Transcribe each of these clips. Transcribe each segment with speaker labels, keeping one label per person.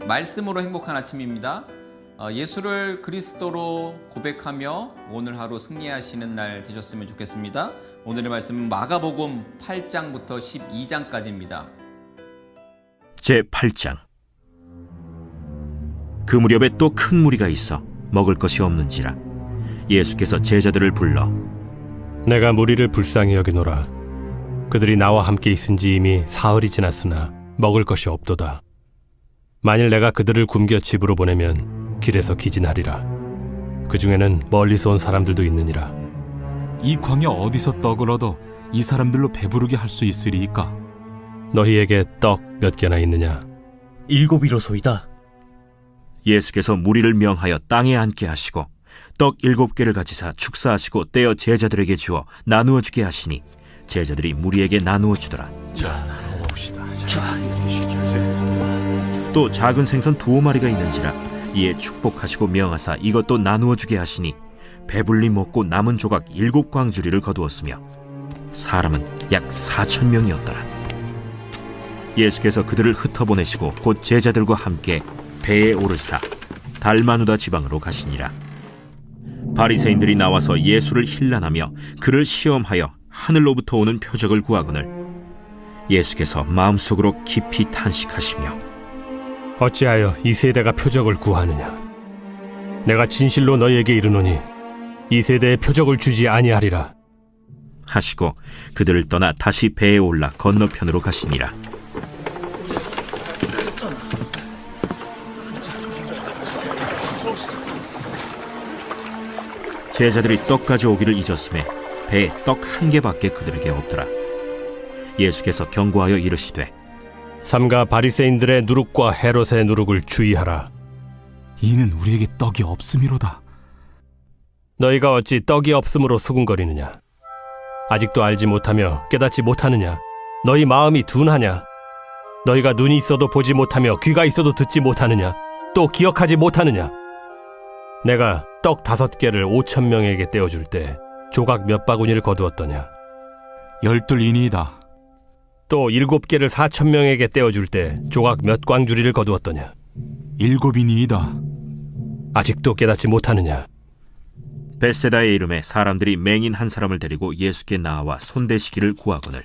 Speaker 1: 말씀으로 행복한 아침입니다. 예수를 그리스도로 고백하며 오늘 하루 승리하시는 날 되셨으면 좋겠습니다. 오늘의 말씀은 마가복음 8장부터 12장까지입니다.
Speaker 2: 제8장. 그 무렵에 또 큰 무리가 있어 먹을 것이 없는지라 예수께서 제자들을 불러
Speaker 3: 내가 무리를 불쌍히 여기노라. 그들이 나와 함께 있은지 이미 사흘이 지났으나 먹을 것이 없도다. 만일 내가 그들을 굶겨 집으로 보내면 길에서 기진하리라. 그 중에는 멀리서 온 사람들도 있느니라.
Speaker 4: 이 광야 어디서 떡을 얻어 이 사람들로 배부르게 할 수 있으리이까?
Speaker 3: 너희에게 떡 몇 개나 있느냐?
Speaker 5: 7이로소이다.
Speaker 2: 예수께서 무리를 명하여 땅에 앉게 하시고 떡 7개를 가지사 축사하시고 떼어 제자들에게 주어 나누어 주게 하시니 제자들이 무리에게 나누어 주더라. 또 작은 생선 2마리가 있는지라 이에 축복하시고 명하사 이것도 나누어 주게 하시니 배불리 먹고 남은 조각 7광주리를 거두었으며 사람은 약 4,000명이었더라. 예수께서 그들을 흩어보내시고 곧 제자들과 함께 배에 오르사 달마누다 지방으로 가시니라. 바리새인들이 나와서 예수를 힐난하며 그를 시험하여 하늘로부터 오는 표적을 구하거늘 예수께서 마음속으로 깊이 탄식하시며
Speaker 3: 어찌하여 이 세대가 표적을 구하느냐? 내가 진실로 너희에게 이르노니 이 세대에 표적을 주지 아니하리라
Speaker 2: 하시고 그들을 떠나 다시 배에 올라 건너편으로 가시니라. 제자들이 떡 가져오기를 잊었음에 배에 떡 1개밖에 그들에게 없더라. 예수께서 경고하여 이르시되
Speaker 3: 삼가 바리새인들의 누룩과 헤롯의 누룩을 주의하라.
Speaker 4: 이는 우리에게 떡이 없음이로다.
Speaker 3: 너희가 어찌 떡이 없음으로 수군거리느냐? 아직도 알지 못하며 깨닫지 못하느냐? 너희 마음이 둔하냐? 너희가 눈이 있어도 보지 못하며 귀가 있어도 듣지 못하느냐? 또 기억하지 못하느냐? 내가 떡 5개를 5,000명에게 떼어줄 때 조각 몇 바구니를 거두었더냐?
Speaker 4: 12이니이다.
Speaker 3: 또 7개를 4,000명에게 떼어줄 때 조각 몇 광주리를 거두었더냐?
Speaker 4: 7이니이다.
Speaker 3: 아직도 깨닫지 못하느냐?
Speaker 2: 벳세다의 이름에 사람들이 맹인 한 사람을 데리고 예수께 나와 손대시기를 구하거늘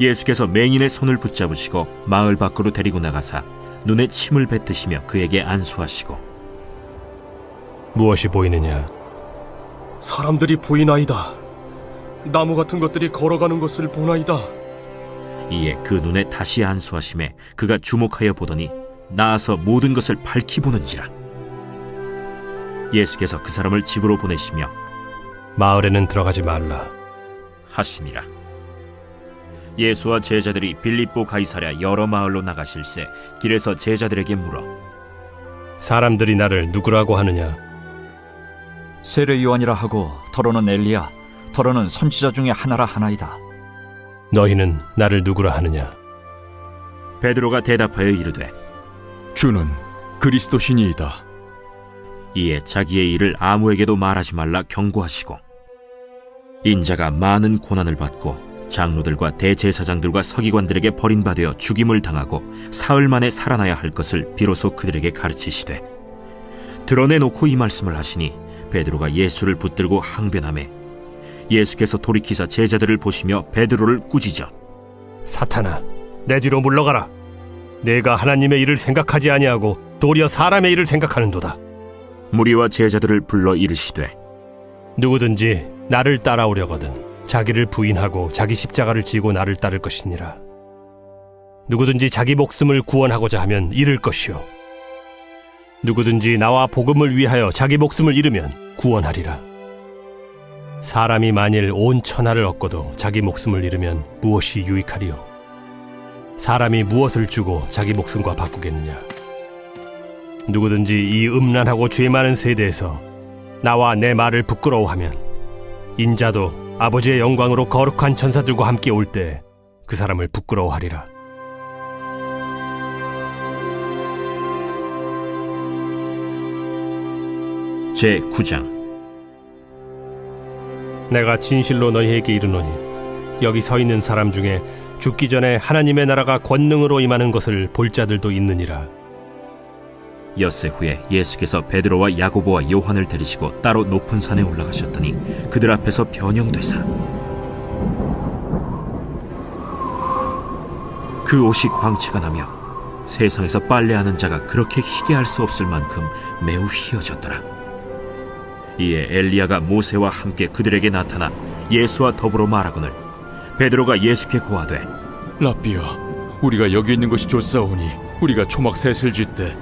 Speaker 2: 예수께서 맹인의 손을 붙잡으시고 마을 밖으로 데리고 나가사 눈에 침을 뱉으시며 그에게 안수하시고
Speaker 3: 무엇이 보이느냐?
Speaker 6: 사람들이 보이나이다. 나무 같은 것들이 걸어가는 것을 보나이다.
Speaker 2: 이에 그 눈에 다시 안수하심에 그가 주목하여 보더니 나아서 모든 것을 밝히 보는지라. 예수께서 그 사람을 집으로 보내시며
Speaker 3: 마을에는 들어가지 말라
Speaker 2: 하시니라. 예수와 제자들이 빌립보 가이사랴 여러 마을로 나가실새 길에서 제자들에게 물어
Speaker 3: 사람들이 나를 누구라고 하느냐?
Speaker 5: 세례 요한이라 하고 더러는 엘리야, 더러는 선지자 중에 하나라 하나이다.
Speaker 3: 너희는 나를 누구라 하느냐?
Speaker 2: 베드로가 대답하여 이르되
Speaker 4: 주는 그리스도시니이다.
Speaker 2: 이에 자기의 일을 아무에게도 말하지 말라 경고하시고 인자가 많은 고난을 받고 장로들과 대제사장들과 서기관들에게 버림받아 죽임을 당하고 사흘 만에 살아나야 할 것을 비로소 그들에게 가르치시되 드러내놓고 이 말씀을 하시니 베드로가 예수를 붙들고 항변하매 예수께서 돌이키사 제자들을 보시며 베드로를 꾸짖어
Speaker 3: 사탄아, 내 뒤로 물러가라. 내가 하나님의 일을 생각하지 아니하고 도리어 사람의 일을 생각하는도다.
Speaker 2: 무리와 제자들을 불러 이르시되
Speaker 3: 누구든지 나를 따라오려거든 자기를 부인하고 자기 십자가를 지고 나를 따를 것이니라. 누구든지 자기 목숨을 구원하고자 하면 잃을 것이요 누구든지 나와 복음을 위하여 자기 목숨을 잃으면 구원하리라. 사람이 만일 온 천하를 얻고도 자기 목숨을 잃으면 무엇이 유익하리요? 사람이 무엇을 주고 자기 목숨과 바꾸겠느냐? 누구든지 이 음란하고 죄 많은 세대에서 나와 내 말을 부끄러워하면 인자도 아버지의 영광으로 거룩한 천사들과 함께 올 때 그 사람을 부끄러워하리라.
Speaker 2: 제9장.
Speaker 3: 내가 진실로 너희에게 이르노니 여기 서 있는 사람 중에 죽기 전에 하나님의 나라가 권능으로 임하는 것을 볼 자들도 있느니라.
Speaker 2: 엿새 후에 예수께서 베드로와 야고보와 요한을 데리시고 따로 높은 산에 올라가셨더니 그들 앞에서 변형되사 그 옷이 광채가 나며 세상에서 빨래하는 자가 그렇게 희게 할 수 없을 만큼 매우 희어졌더라. 이에 엘리야가 모세와 함께 그들에게 나타나 예수와 더불어 말하거늘 베드로가 예수께 고하되
Speaker 7: 라삐야, 우리가 여기 있는 것이 좋사오니 우리가 초막 셋을 짓되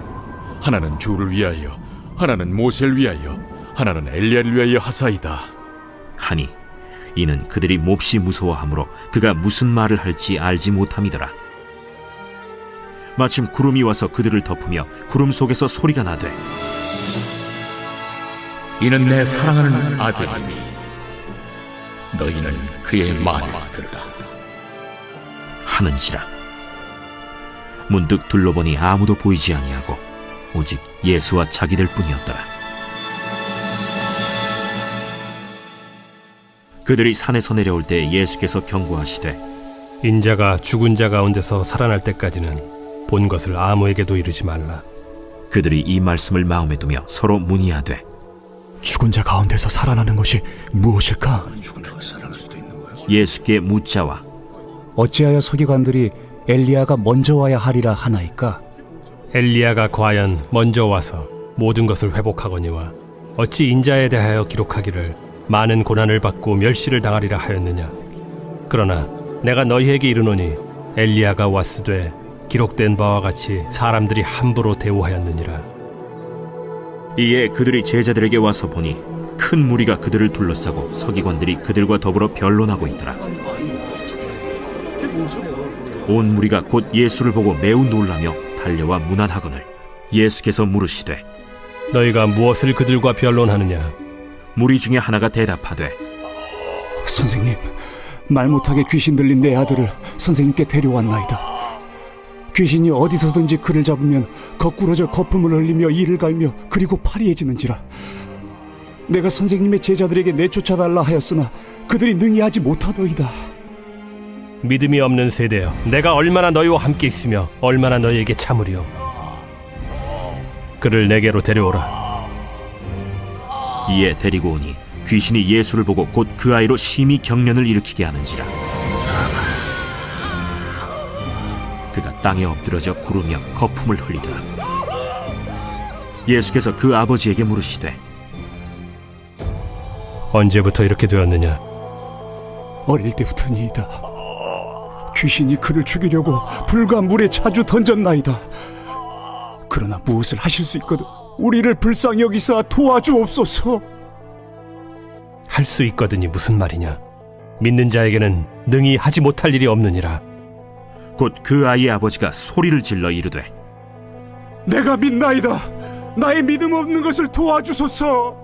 Speaker 7: 하나는 주를 위하여, 하나는 모세를 위하여, 하나는 엘리야를 위하여 하사이다.
Speaker 2: 하니 이는 그들이 몹시 무서워하므로 그가 무슨 말을 할지 알지 못함이더라. 마침 구름이 와서 그들을 덮으며 구름 속에서 소리가 나되
Speaker 7: 이는 내 사랑하는 아들이니 너희는 그의 말을 들으라
Speaker 2: 하는지라. 문득 둘러보니 아무도 보이지 아니하고 오직 예수와 자기들 뿐이었더라. 그들이 산에서 내려올 때 예수께서 경고하시되
Speaker 3: 인자가 죽은 자 가운데서 살아날 때까지는 본 것을 아무에게도 이르지 말라.
Speaker 2: 그들이 이 말씀을 마음에 두며 서로 문의하되
Speaker 8: 죽은 자 가운데서 살아나는 것이 무엇일까?
Speaker 2: 예수께 묻자와
Speaker 9: 어찌하여 서기관들이 엘리야가 먼저 와야 하리라 하나이까?
Speaker 3: 엘리야가 과연 먼저 와서 모든 것을 회복하거니와 어찌 인자에 대하여 기록하기를 많은 고난을 받고 멸시를 당하리라 하였느냐. 그러나 내가 너희에게 이르노니 엘리야가 왔으되 기록된 바와 같이 사람들이 함부로 대우하였느니라.
Speaker 2: 이에 그들이 제자들에게 와서 보니 큰 무리가 그들을 둘러싸고 서기관들이 그들과 더불어 변론하고 있더라. 온 무리가 곧 예수를 보고 매우 놀라며 달려와 문안하거늘 예수께서 물으시되
Speaker 3: 너희가 무엇을 그들과 변론하느냐.
Speaker 2: 무리 중에 하나가 대답하되
Speaker 9: 선생님, 말 못하게 귀신 들린 내 아들을 선생님께 데려왔나이다. 귀신이 어디서든지 그를 잡으면 거꾸러져 거품을 흘리며 이를 갈며 그리고 파리해지는지라. 내가 선생님의 제자들에게 내쫓아달라 하였으나 그들이 능히 하지 못하더이다.
Speaker 3: 믿음이 없는 세대여, 내가 얼마나 너희와 함께 있으며 얼마나 너희에게 참으리요. 그를 내게로 데려오라.
Speaker 2: 이에 데리고 오니 귀신이 예수를 보고 곧 그 아이로 심히 경련을 일으키게 하는지라. 그가 땅에 엎드러져 구르며 거품을 흘리더라. 예수께서 그 아버지에게 물으시되
Speaker 3: 언제부터 이렇게 되었느냐.
Speaker 9: 어릴 때부터니이다. 귀신이 그를 죽이려고 불과 물에 자주 던졌나이다. 그러나 무엇을 하실 수 있거든 우리를 불쌍히 여기사 도와주옵소서.
Speaker 3: 할 수 있거든이 무슨 말이냐. 믿는 자에게는 능히 하지 못할 일이 없느니라.
Speaker 2: 곧 그 아이의 아버지가 소리를 질러 이르되
Speaker 9: 내가 믿나이다. 나의 믿음 없는 것을 도와주소서.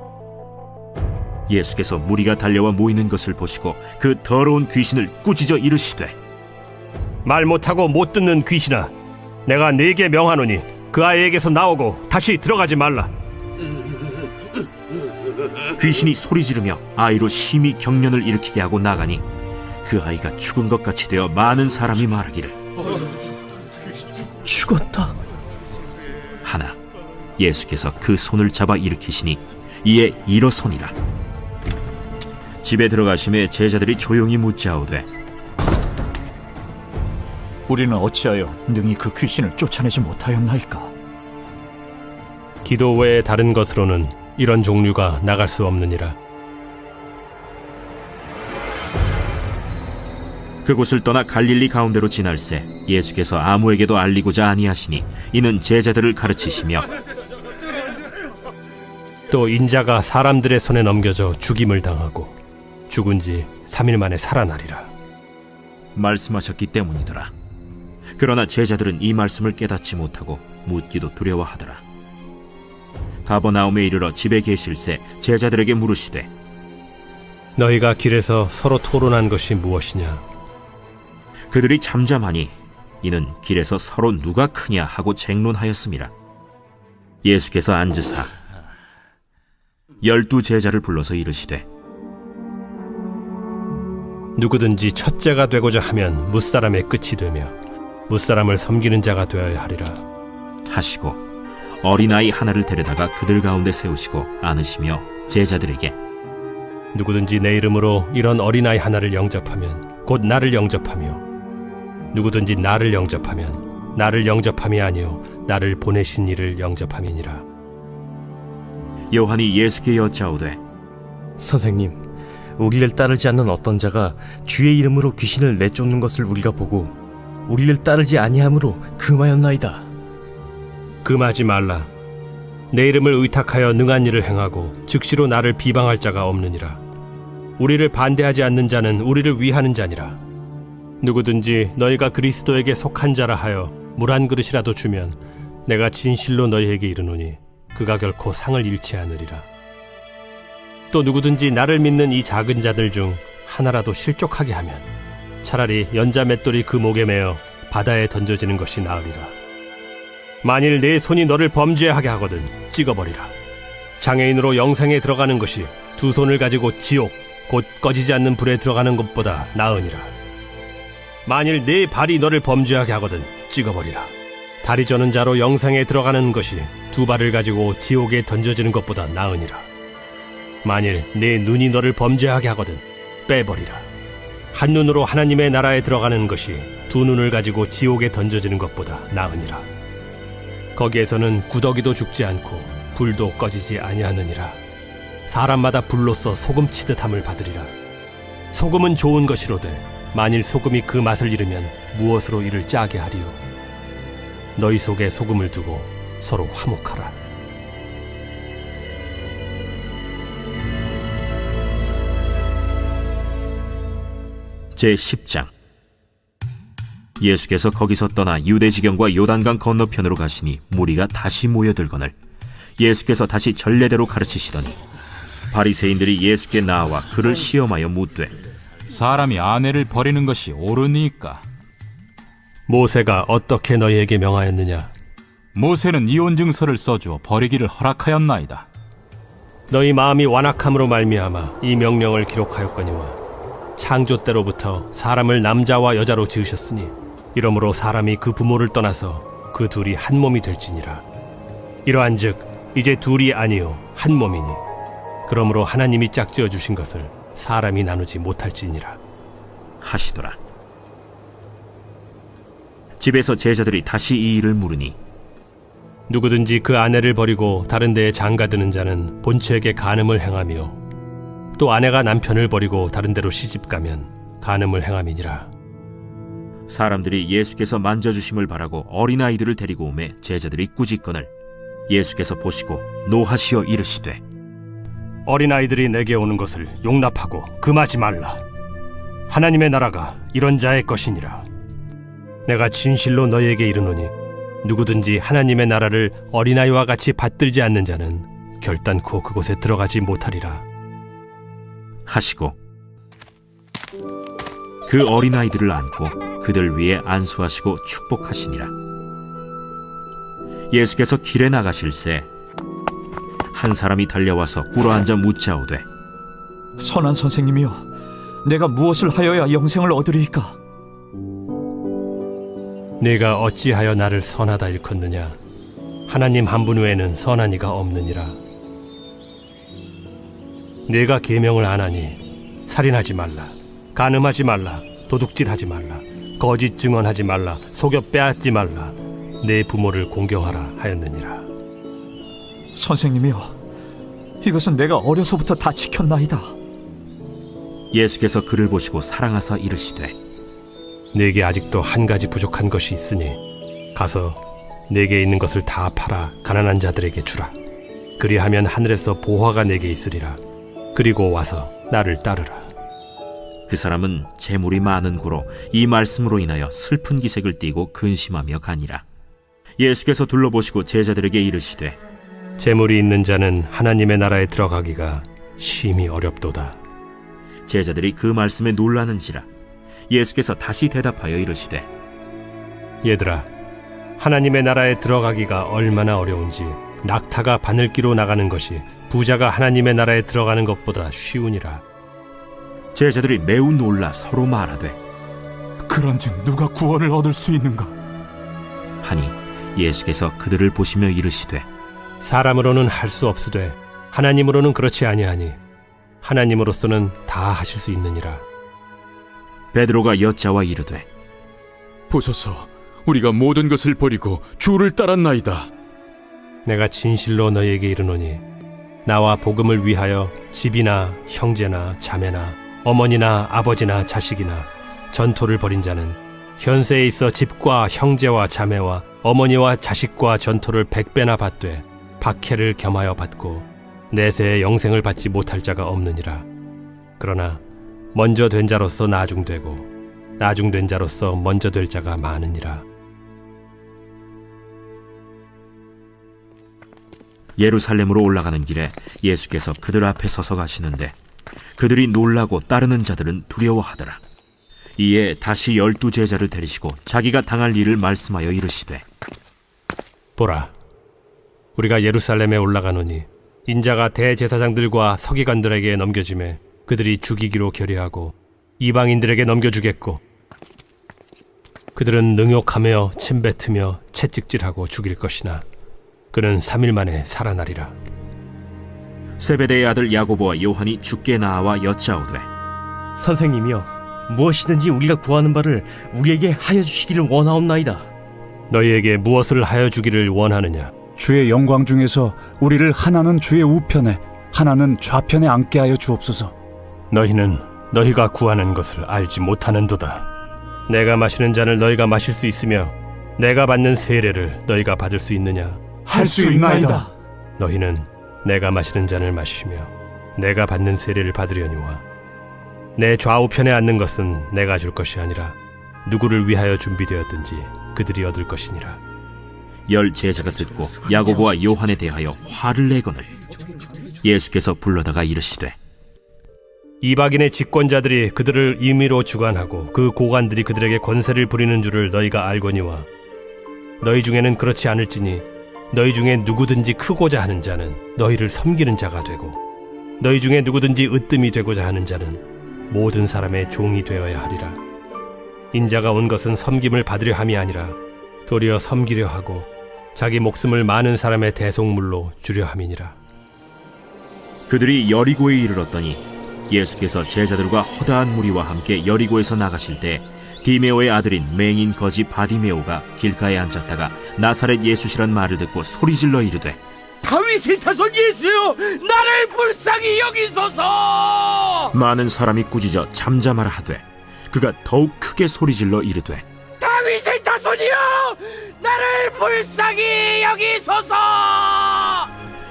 Speaker 2: 예수께서 무리가 달려와 모이는 것을 보시고 그 더러운 귀신을 꾸짖어 이르시되
Speaker 3: 말 못하고 못 듣는 귀신아, 내가 네게 명하노니 그 아이에게서 나오고 다시 들어가지 말라.
Speaker 2: 귀신이 소리 지르며 아이로 심히 경련을 일으키게 하고 나가니 그 아이가 죽은 것 같이 되어 많은 사람이 말하기를
Speaker 9: 죽었다
Speaker 2: 하나. 예수께서 그 손을 잡아 일으키시니 이에 일어서니라. 집에 들어가심에 제자들이 조용히 묻자오되
Speaker 5: 우리는 어찌하여 능히 그 귀신을 쫓아내지 못하였나이까?
Speaker 3: 기도 외에 다른 것으로는 이런 종류가 나갈 수 없느니라.
Speaker 2: 그곳을 떠나 갈릴리 가운데로 지날새 예수께서 아무에게도 알리고자 아니하시니 이는 제자들을 가르치시며
Speaker 3: 또 인자가 사람들의 손에 넘겨져 죽임을 당하고 죽은 지 3일 만에 살아나리라
Speaker 2: 말씀하셨기 때문이더라. 그러나 제자들은 이 말씀을 깨닫지 못하고 묻기도 두려워하더라. 가버나움에 이르러 집에 계실새 제자들에게 물으시되
Speaker 3: 너희가 길에서 서로 토론한 것이 무엇이냐.
Speaker 2: 그들이 잠잠하니 이는 길에서 서로 누가 크냐 하고 쟁론하였음이라. 예수께서 앉으사 12 제자를 불러서 이르시되
Speaker 3: 누구든지 첫째가 되고자 하면 뭇사람의 끝이 되며 뭇사람을 섬기는 자가 되어야 하리라
Speaker 2: 하시고 어린아이 하나를 데려다가 그들 가운데 세우시고 안으시며 제자들에게
Speaker 3: 누구든지 내 이름으로 이런 어린아이 하나를 영접하면 곧 나를 영접하며 누구든지 나를 영접하면 나를 영접함이 아니요 나를 보내신 이를 영접함이니라.
Speaker 2: 요한이 예수께 여짜오되
Speaker 10: 선생님, 우리를 따르지 않는 어떤 자가 주의 이름으로 귀신을 내쫓는 것을 우리가 보고 우리를 따르지 아니함으로 금하였나이다.
Speaker 3: 금하지 말라. 내 이름을 의탁하여 능한 일을 행하고 즉시로 나를 비방할 자가 없느니라. 우리를 반대하지 않는 자는 우리를 위하는 자니라. 누구든지 너희가 그리스도에게 속한 자라 하여 물 한 그릇이라도 주면 내가 진실로 너희에게 이르노니 그가 결코 상을 잃지 않으리라. 또 누구든지 나를 믿는 이 작은 자들 중 하나라도 실족하게 하면 차라리 연자 맷돌이 그 목에 매어 바다에 던져지는 것이 나으리라. 만일 내 손이 너를 범죄하게 하거든 찍어버리라. 장애인으로 영생에 들어가는 것이 두 손을 가지고 지옥 곧 꺼지지 않는 불에 들어가는 것보다 나으니라. 만일 네 발이 너를 범죄하게 하거든 찍어버리라. 다리 저는 자로 영생에 들어가는 것이 두 발을 가지고 지옥에 던져지는 것보다 나으니라. 만일 네 눈이 너를 범죄하게 하거든 빼버리라. 한 눈으로 하나님의 나라에 들어가는 것이 두 눈을 가지고 지옥에 던져지는 것보다 나으니라. 거기에서는 구더기도 죽지 않고 불도 꺼지지 아니하느니라. 사람마다 불로써 소금 치듯함을 받으리라. 소금은 좋은 것이로되 만일 소금이 그 맛을 잃으면 무엇으로 이를 짜게 하리요. 너희 속에 소금을 두고 서로 화목하라.
Speaker 2: 제10장. 예수께서 거기서 떠나 유대지경과 요단강 건너편으로 가시니 무리가 다시 모여들거늘 예수께서 다시 전례대로 가르치시더니 바리새인들이 예수께 나와 그를 시험하여 묻되
Speaker 4: 사람이 아내를 버리는 것이 옳으니까?
Speaker 3: 모세가 어떻게 너희에게 명하였느냐?
Speaker 4: 모세는 이혼 증서를 써주어 버리기를 허락하였나이다.
Speaker 3: 너희 마음이 완악함으로 말미암아 이 명령을 기록하였거니와 창조 때로부터 사람을 남자와 여자로 지으셨으니 이러므로 사람이 그 부모를 떠나서 그 둘이 한 몸이 될지니라. 이러한즉 이제 둘이 아니요 한 몸이니 그러므로 하나님이 짝지어 주신 것을 사람이 나누지 못할지니라
Speaker 2: 하시더라. 집에서 제자들이 다시 이 일을 물으니
Speaker 3: 누구든지 그 아내를 버리고 다른 데에 장가드는 자는 본처에게 간음을 행하며 또 아내가 남편을 버리고 다른 데로 시집가면 간음을 행함이니라.
Speaker 2: 사람들이 예수께서 만져주심을 바라고 어린아이들을 데리고 오매 제자들이 꾸짖거늘 예수께서 보시고 노하시어 이르시되
Speaker 3: 어린아이들이 내게 오는 것을 용납하고 금하지 말라. 하나님의 나라가 이런 자의 것이니라. 내가 진실로 너희에게 이르노니 누구든지 하나님의 나라를 어린아이와 같이 받들지 않는 자는 결단코 그곳에 들어가지 못하리라
Speaker 2: 하시고 그 어린아이들을 안고 그들 위에 안수하시고 축복하시니라. 예수께서 길에 나가실새 한 사람이 달려와서 꿇어앉아 묻자오되
Speaker 5: 선한 선생님이여, 내가 무엇을 하여야 영생을 얻으리이까?
Speaker 3: 네가 어찌하여 나를 선하다 일컫느냐? 하나님 한 분 외에는 선한 이가 없느니라. 네가 계명을 안 하니 살인하지 말라, 간음하지 말라, 도둑질하지 말라, 거짓 증언하지 말라, 속여 빼앗지 말라, 내 부모를 공경하라 하였느니라.
Speaker 5: 선생님이여, 이것은 내가 어려서부터 다 지켰나이다.
Speaker 2: 예수께서 그를 보시고 사랑하사 이르시되
Speaker 3: 네게 아직도 한 가지 부족한 것이 있으니 가서 네게 있는 것을 다 팔아 가난한 자들에게 주라. 그리하면 하늘에서 보화가 네게 있으리라. 그리고 와서 나를 따르라.
Speaker 2: 그 사람은 재물이 많은 고로 이 말씀으로 인하여 슬픈 기색을 띠고 근심하며 가니라. 예수께서 둘러보시고 제자들에게 이르시되
Speaker 3: 재물이 있는 자는 하나님의 나라에 들어가기가 심히 어렵도다.
Speaker 2: 제자들이 그 말씀에 놀라는지라. 예수께서 다시 대답하여 이르시되
Speaker 3: 얘들아, 하나님의 나라에 들어가기가 얼마나 어려운지 낙타가 바늘기로 나가는 것이 부자가 하나님의 나라에 들어가는 것보다 쉬우니라.
Speaker 2: 제자들이 매우 놀라 서로 말하되
Speaker 8: 그런즉 누가 구원을 얻을 수 있는가?
Speaker 2: 하니 예수께서 그들을 보시며 이르시되
Speaker 3: 사람으로는 할 수 없으되 하나님으로는 그렇지 아니하니 하나님으로서는 다 하실 수 있느니라.
Speaker 2: 베드로가 여짜와 이르되
Speaker 7: 보소서, 우리가 모든 것을 버리고 주를 따랐나이다.
Speaker 3: 내가 진실로 너희에게 이르노니 나와 복음을 위하여 집이나 형제나 자매나 어머니나 아버지나 자식이나 전토를 벌인 자는 현세에 있어 집과 형제와 자매와 어머니와 자식과 전토를 100배나 받되 박해를 겸하여 받고 내세의 영생을 받지 못할 자가 없느니라. 그러나 먼저 된 자로서 나중되고 나중된 자로서 먼저 될 자가 많으니라.
Speaker 2: 예루살렘으로 올라가는 길에 예수께서 그들 앞에 서서 가시는데 그들이 놀라고 따르는 자들은 두려워하더라. 이에 다시 12 제자를 데리시고 자기가 당할 일을 말씀하여 이르시되
Speaker 3: 보라, 우리가 예루살렘에 올라가노니 인자가 대제사장들과 서기관들에게 넘겨지매 그들이 죽이기로 결의하고 이방인들에게 넘겨주겠고 그들은 능욕하며 침뱉으며 채찍질하고 죽일 것이나 그는 3일 만에 살아나리라.
Speaker 2: 세베대의 아들 야고보와 요한이 주께 나와 여짜오되
Speaker 10: 선생님이여, 무엇이든지 우리가 구하는 바를 우리에게 하여 주시기를 원하옵나이다.
Speaker 3: 너희에게 무엇을 하여 주기를 원하느냐?
Speaker 9: 주의 영광 중에서 우리를 하나는 주의 우편에 하나는 좌편에 앉게 하여 주옵소서.
Speaker 3: 너희는 너희가 구하는 것을 알지 못하는도다. 내가 마시는 잔을 너희가 마실 수 있으며 내가 받는 세례를 너희가 받을 수 있느냐?
Speaker 9: 할 수 있나이다.
Speaker 3: 너희는 내가 마시는 잔을 마시며 내가 받는 세례를 받으려니와 내 좌우편에 앉는 것은 내가 줄 것이 아니라 누구를 위하여 준비되었든지 그들이 얻을 것이니라.
Speaker 2: 10 제자가 듣고 야고보와 요한에 대하여 화를 내거늘 예수께서 불러다가 이르시되
Speaker 3: 이방인의 집권자들이 그들을 임의로 주관하고 그 고관들이 그들에게 권세를 부리는 줄을 너희가 알거니와 너희 중에는 그렇지 않을지니 너희 중에 누구든지 크고자 하는 자는 너희를 섬기는 자가 되고 너희 중에 누구든지 으뜸이 되고자 하는 자는 모든 사람의 종이 되어야 하리라. 인자가 온 것은 섬김을 받으려 함이 아니라 도리어 섬기려 하고 자기 목숨을 많은 사람의 대속물로 주려 함이니라.
Speaker 2: 그들이 여리고에 이르렀더니 예수께서 제자들과 허다한 무리와 함께 여리고에서 나가실 때 디메오의 아들인 맹인 거지 바디메오가 길가에 앉았다가 나사렛 예수시란 말을 듣고 소리질러 이르되
Speaker 11: 다윗의 자손 예수여, 나를 불쌍히 여기소서.
Speaker 2: 많은 사람이 꾸짖어 잠잠하라 하되 그가 더욱 크게 소리질러 이르되
Speaker 11: 다윗의 자손이여, 나를 불쌍히 여기소서.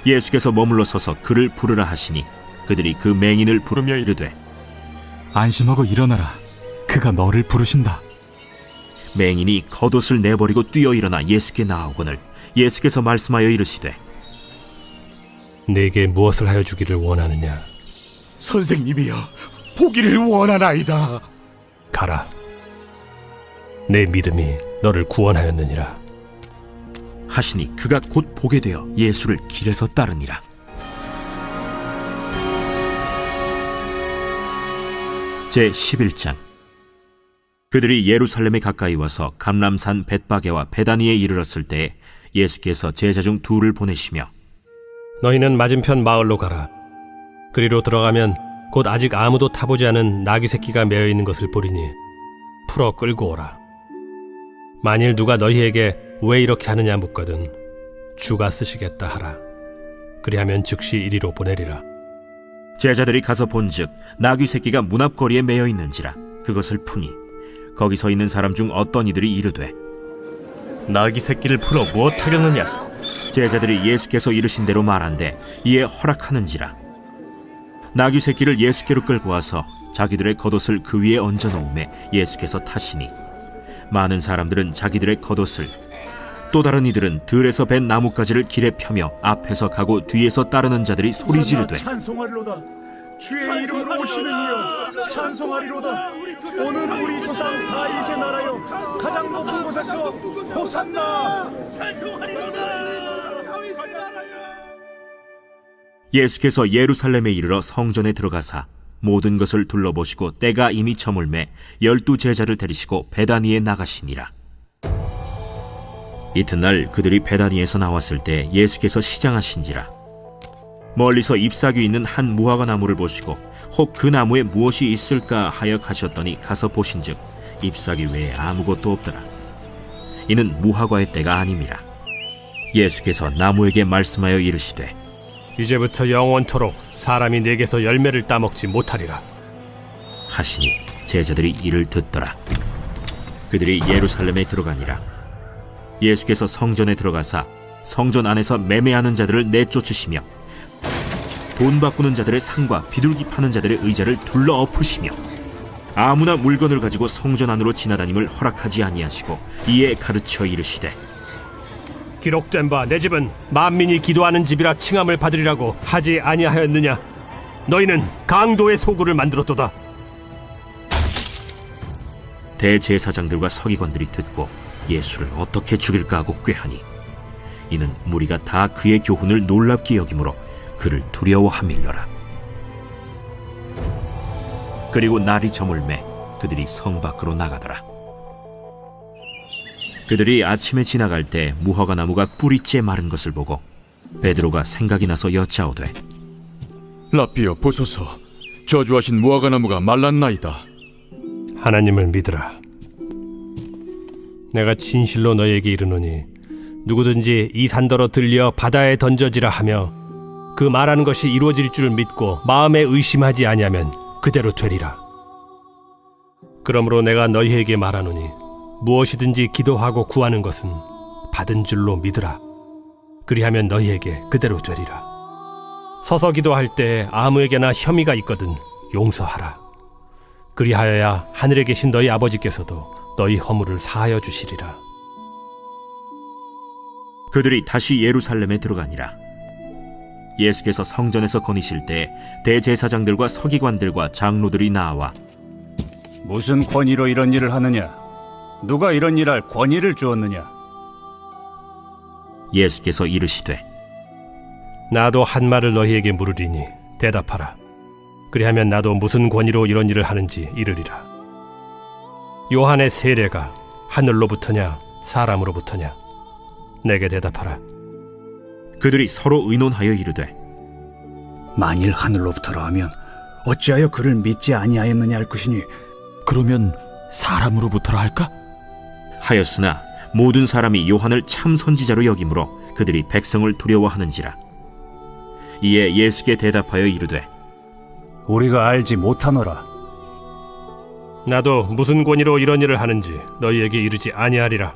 Speaker 2: 예수께서 머물러 서서 그를 부르라 하시니 그들이 그 맹인을 부르며 이르되
Speaker 4: 안심하고 일어나라. 그가 너를 부르신다.
Speaker 2: 맹인이 겉옷을 내버리고 뛰어 일어나 예수께 나아오거늘 예수께서 말씀하여 이르시되
Speaker 3: 내게 무엇을 하여 주기를 원하느냐?
Speaker 11: 선생님이여, 보기를 원하나이다.
Speaker 3: 가라. 내 믿음이 너를 구원하였느니라.
Speaker 2: 하시니 그가 곧 보게 되어 예수를 길에서 따르니라. 제11장. 그들이 예루살렘에 가까이 와서 감람산 벳바게와 베다니에 이르렀을 때 예수께서 제자 중 2를 보내시며
Speaker 3: 너희는 맞은편 마을로 가라. 그리로 들어가면 곧 아직 아무도 타보지 않은 나귀 새끼가 매어 있는 것을 보리니 풀어 끌고 오라. 만일 누가 너희에게 왜 이렇게 하느냐 묻거든 주가 쓰시겠다 하라. 그리하면 즉시 이리로 보내리라.
Speaker 2: 제자들이 가서 본즉 나귀 새끼가 문 앞거리에 매어 있는지라 그것을 푸니 거기 서 있는 사람 중 어떤 이들이 이르되
Speaker 10: 나귀 새끼를 풀어 무엇하려느냐?
Speaker 2: 제자들이 예수께서 이르신 대로 말한대 이에 허락하는지라. 나귀 새끼를 예수께로 끌고 와서 자기들의 겉옷을 그 위에 얹어 놓음에 예수께서 타시니 많은 사람들은 자기들의 겉옷을 또 다른 이들은 들에서 벤 나뭇가지를 길에 펴며 앞에서 가고 뒤에서 따르는 자들이 소리 지르되
Speaker 9: 찬송하리로다. 주의 이름으로 오시는 이여 찬송하리로다. 오늘 우리 조상 다윗의 나라여 가장 높은 곳에서 호산나.
Speaker 2: 예수께서 예루살렘에 이르러 성전에 들어가사 모든 것을 둘러보시고 때가 이미 저물매 12 제자를 데리시고 베다니에 나가시니라. 이튿날 그들이 베다니에서 나왔을 때 예수께서 시장하신지라. 멀리서 잎사귀 있는 한 무화과 나무를 보시고 혹 그 나무에 무엇이 있을까 하여 가셨더니 가서 보신즉 잎사귀 외에 아무것도 없더라. 이는 무화과의 때가 아님이라. 예수께서 나무에게 말씀하여 이르시되
Speaker 3: 이제부터 영원토록 사람이 내게서 열매를 따먹지 못하리라
Speaker 2: 하시니 제자들이 이를 듣더라. 그들이 예루살렘에 들어가니라. 예수께서 성전에 들어가사 성전 안에서 매매하는 자들을 내쫓으시며 돈 바꾸는 자들의 상과 비둘기 파는 자들의 의자를 둘러 엎으시며 아무나 물건을 가지고 성전 안으로 지나다님을 허락하지 아니하시고 이에 가르쳐 이르시되
Speaker 3: 기록된 바 내 집은 만민이 기도하는 집이라 칭함을 받으리라고 하지 아니하였느냐. 너희는 강도의 소굴을 만들었도다.
Speaker 2: 대제사장들과 서기관들이 듣고 예수를 어떻게 죽일까 하고 꾀하니 이는 무리가 다 그의 교훈을 놀랍게 여기므로 그를 두려워함일러라. 그리고 날이 저물매 그들이 성 밖으로 나가더라. 그들이 아침에 지나갈 때 무화과 나무가 뿌리째 마른 것을 보고 베드로가 생각이 나서 여짜오되
Speaker 7: 라삐여 보소서, 저주하신 무화과 나무가 말랐나이다.
Speaker 3: 하나님을 믿으라. 내가 진실로 너에게 이르노니 누구든지 이 산더러 들려 바다에 던져지라 하며 그 말하는 것이 이루어질 줄 믿고 마음에 의심하지 아니하면 그대로 되리라. 그러므로 내가 너희에게 말하노니 무엇이든지 기도하고 구하는 것은 받은 줄로 믿으라. 그리하면 너희에게 그대로 되리라. 서서 기도할 때 아무에게나 혐의가 있거든 용서하라. 그리하여야 하늘에 계신 너희 아버지께서도 너희 허물을 사하여 주시리라.
Speaker 2: 그들이 다시 예루살렘에 들어가니라. 예수께서 성전에서 거니실 때 대제사장들과 서기관들과 장로들이 나와
Speaker 9: 무슨 권위로 이런 일을 하느냐? 누가 이런 일할 권위를 주었느냐?
Speaker 2: 예수께서 이르시되
Speaker 3: 나도 한 말을 너희에게 물으리니 대답하라. 그리하면 나도 무슨 권위로 이런 일을 하는지 이르리라. 요한의 세례가 하늘로부터냐 사람으로부터냐? 내게 대답하라.
Speaker 2: 그들이 서로 의논하여 이르되
Speaker 9: 만일 하늘로부터라 하면 어찌하여 그를 믿지 아니하였느냐 할 것이니
Speaker 4: 그러면 사람으로부터라 할까?
Speaker 2: 하였으나 모든 사람이 요한을 참 선지자로 여기므로 그들이 백성을 두려워하는지라. 이에 예수께 대답하여 이르되
Speaker 9: 우리가 알지 못하노라.
Speaker 3: 나도 무슨 권위로 이런 일을 하는지 너희에게 이르지 아니하리라.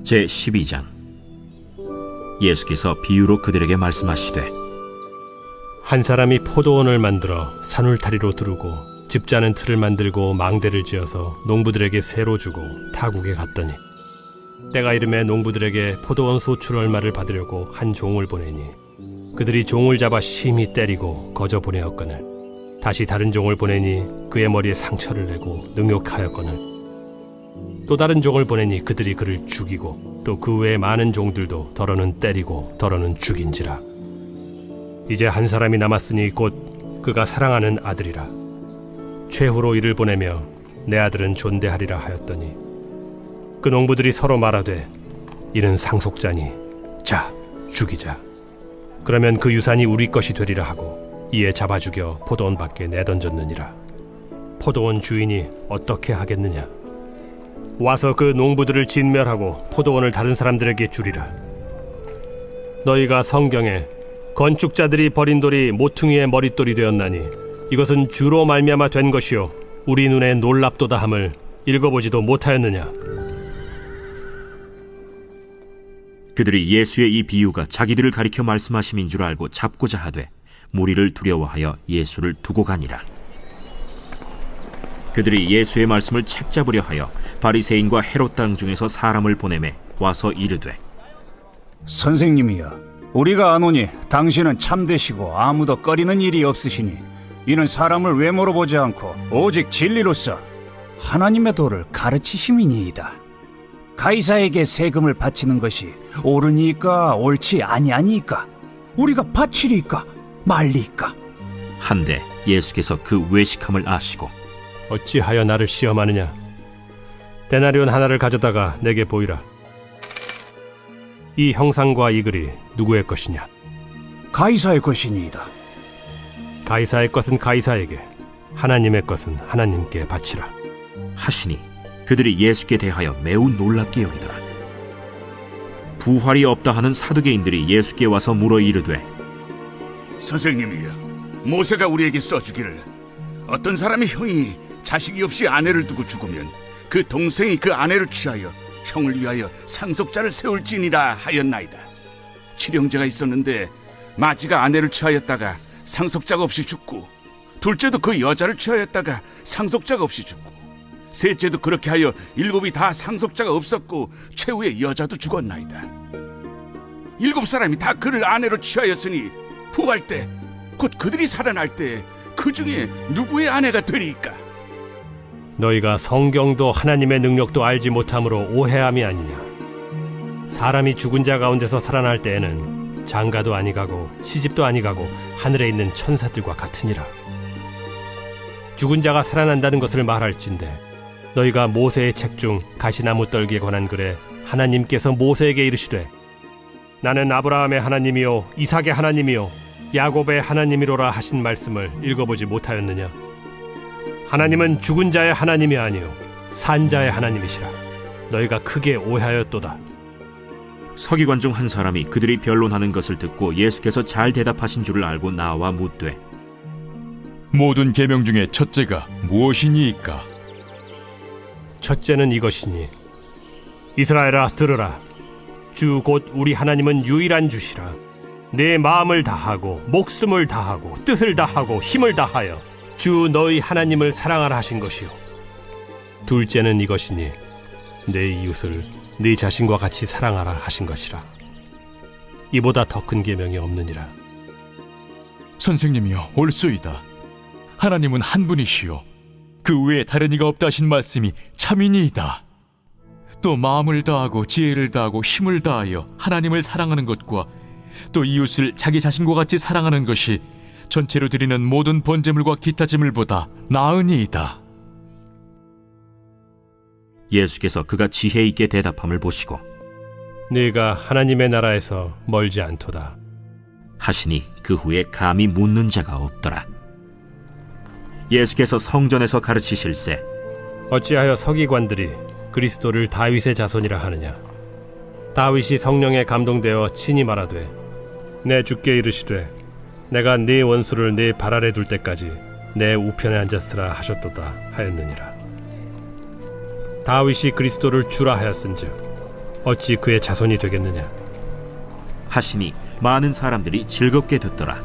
Speaker 2: 제12장. 예수께서 비유로 그들에게 말씀하시되
Speaker 3: 한 사람이 포도원을 만들어 산울타리로 두르고 집자는 틀을 만들고 망대를 지어서 농부들에게 새로 주고 타국에 갔더니 때가 이름에 농부들에게 포도원 소출 얼마를 받으려고 한 종을 보내니 그들이 종을 잡아 심히 때리고 거저 보내었거늘 다시 다른 종을 보내니 그의 머리에 상처를 내고 능욕하였거늘 또 다른 종을 보내니 그들이 그를 죽이고 또 그 외에 많은 종들도 더러는 때리고 더러는 죽인지라. 이제 한 사람이 남았으니 곧 그가 사랑하는 아들이라. 최후로 이를 보내며 내 아들은 존대하리라 하였더니 그 농부들이 서로 말하되 이는 상속자니 자 죽이자. 그러면 그 유산이 우리 것이 되리라 하고 이에 잡아 죽여 포도원 밖에 내던졌느니라. 포도원 주인이 어떻게 하겠느냐? 와서 그 농부들을 진멸하고 포도원을 다른 사람들에게 주리라. 너희가 성경에 건축자들이 버린 돌이 모퉁이의 머릿돌이 되었나니 이것은 주로 말미암아 된 것이요 우리 눈에 놀랍도다 함을 읽어보지도 못하였느냐?
Speaker 2: 그들이 예수의 이 비유가 자기들을 가리켜 말씀하심인 줄 알고 잡고자 하되 무리를 두려워하여 예수를 두고 가니라. 그들이 예수의 말씀을 책잡으려 하여 바리새인과 헤롯 당 중에서 사람을 보내매 와서 이르되
Speaker 9: 선생님이여, 우리가 아노니 당신은 참되시고 아무도 꺼리는 일이 없으시니 이는 사람을 외모로 보지 않고 오직 진리로서 하나님의 도를 가르치심이니이다. 가이사에게 세금을 바치는 것이 옳으니까 옳지 아니하니까? 우리가 바치리까 말리까?
Speaker 2: 한데 예수께서 그 외식함을 아시고
Speaker 3: 어찌하여 나를 시험하느냐? 데나리온 하나를 가져다가 내게 보이라. 이 형상과 이 글이 누구의 것이냐?
Speaker 9: 가이사의 것이니이다.
Speaker 3: 가이사의 것은 가이사에게, 하나님의 것은 하나님께 바치라
Speaker 2: 하시니 그들이 예수께 대하여 매우 놀랍게 여기더라. 부활이 없다 하는 사두개인들이 예수께 와서 물어 이르되,
Speaker 11: 선생님이여, 모세가 우리에게 써주기를 어떤 사람의 형이 자식이 없이 아내를 두고 죽으면 그 동생이 그 아내를 취하여 형을 위하여 상속자를 세울지니라 하였나이다. 칠형제가 있었는데 마지가 아내를 취하였다가 상속자가 없이 죽고, 둘째도 그 여자를 취하였다가 상속자가 없이 죽고, 셋째도 그렇게 하여 일곱이 다 상속자가 없었고 최후의 여자도 죽었나이다. 일곱 사람이 다 그를 아내로 취하였으니 부활 때, 곧 그들이 살아날 때 그 중에 누구의 아내가 되리까?
Speaker 3: 너희가 성경도 하나님의 능력도 알지 못함으로 오해함이 아니냐? 사람이 죽은 자 가운데서 살아날 때에는 장가도 아니가고 시집도 아니가고 하늘에 있는 천사들과 같으니라. 죽은 자가 살아난다는 것을 말할진대 너희가 모세의 책 중 가시나무 떨기에 관한 글에 하나님께서 모세에게 이르시되 나는 아브라함의 하나님이요 이삭의 하나님이요 야곱의 하나님이로라 하신 말씀을 읽어보지 못하였느냐? 하나님은 죽은 자의 하나님이 아니요 산 자의 하나님이시라. 너희가 크게 오해하였도다.
Speaker 2: 서기관 중 한 사람이 그들이 변론하는 것을 듣고 예수께서 잘 대답하신 줄을 알고 나와 묻되,
Speaker 7: 모든 계명 중에 첫째가 무엇이니이까?
Speaker 3: 첫째는 이것이니 이스라엘아 들으라. 주 곧 우리 하나님은 유일한 주시라. 내 마음을 다하고 목숨을 다하고 뜻을 다하고 힘을 다하여 주 너희 하나님을 사랑하라 하신 것이요. 둘째는 이것이니 내 이웃을 네 자신과 같이 사랑하라 하신 것이라. 이보다 더 큰 계명이 없느니라.
Speaker 7: 선생님이여, 옳소이다. 하나님은 한 분이시요 그 외에 다른 이가 없다 하신 말씀이 참이니이다. 또 마음을 다하고 지혜를 다하고 힘을 다하여 하나님을 사랑하는 것과 또 이웃을 자기 자신과 같이 사랑하는 것이 전체로 드리는 모든 번제물과 기타 제물보다 나으니이다.
Speaker 2: 예수께서 그가 지혜 있게 대답함을 보시고
Speaker 3: 네가 하나님의 나라에서 멀지 않도다
Speaker 2: 하시니 그 후에 감히 묻는 자가 없더라. 예수께서 성전에서 가르치실세
Speaker 3: 어찌하여 서기관들이 그리스도를 다윗의 자손이라 하느냐? 다윗이 성령에 감동되어 친히 말하되 내 주께 이르시되 내가 네 원수를 네 발 아래 둘 때까지 내 우편에 앉았으라 하셨도다 하였느니라. 다윗이 그리스도를 주라 하였은즉 어찌 그의 자손이 되겠느냐?
Speaker 2: 하시니 많은 사람들이 즐겁게 듣더라.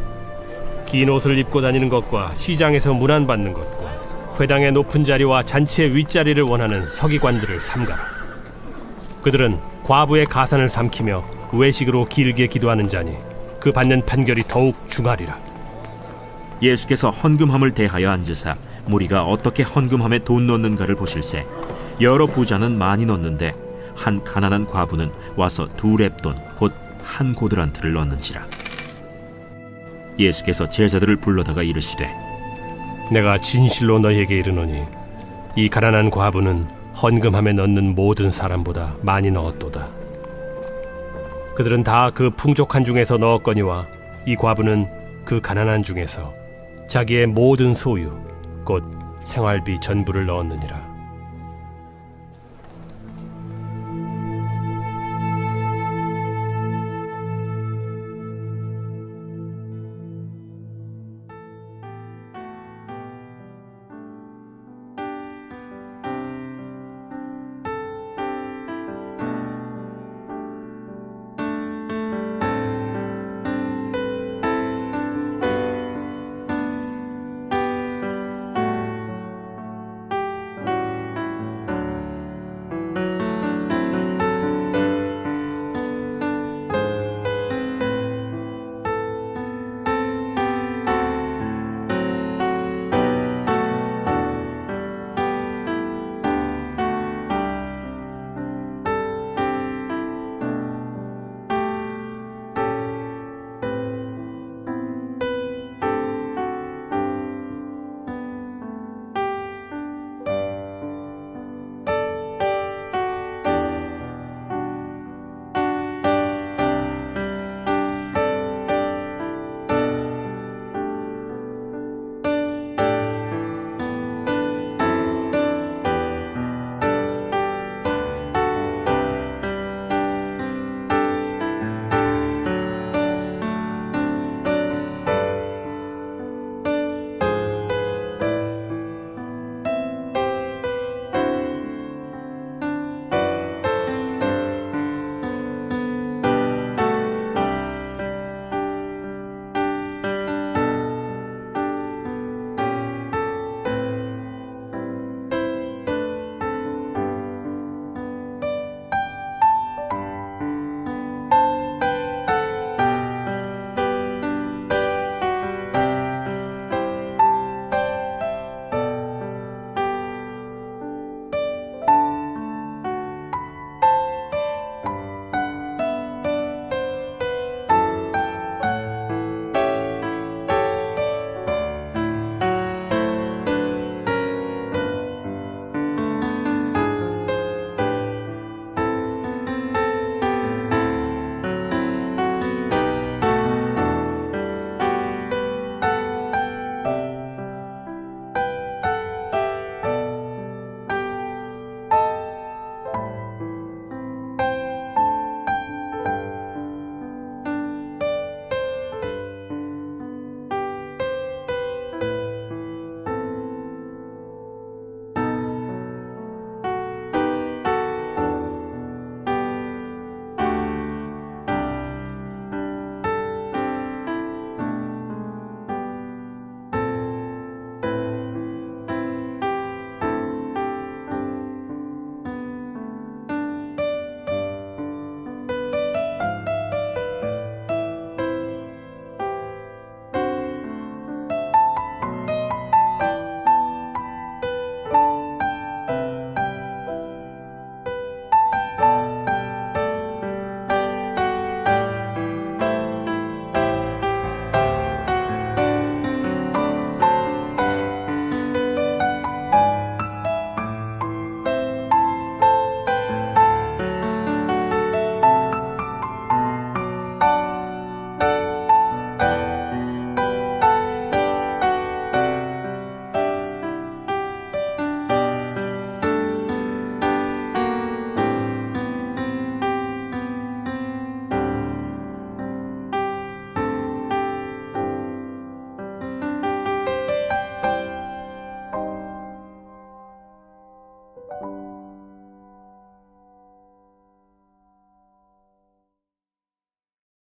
Speaker 3: 긴 옷을 입고 다니는 것과 시장에서 문안받는 것과 회당의 높은 자리와 잔치의 윗자리를 원하는 서기관들을 삼가라. 그들은 과부의 가산을 삼키며 외식으로 길게 기도하는 자니 그 받는 판결이 더욱 중하리라.
Speaker 2: 예수께서 헌금함을 대하여 앉으사 무리가 어떻게 헌금함에 돈 넣는가를 보실세 여러 부자는 많이 넣는데 한 가난한 과부는 와서 2렙돈 곧 한 고드란트를 넣는지라. 예수께서 제자들을 불러다가 이르시되
Speaker 3: 내가 진실로 너희에게 이르노니 이 가난한 과부는 헌금함에 넣는 모든 사람보다 많이 넣었도다. 그들은 다 그 풍족한 중에서 넣었거니와 이 과부는 그 가난한 중에서 자기의 모든 소유 곧 생활비 전부를 넣었느니라.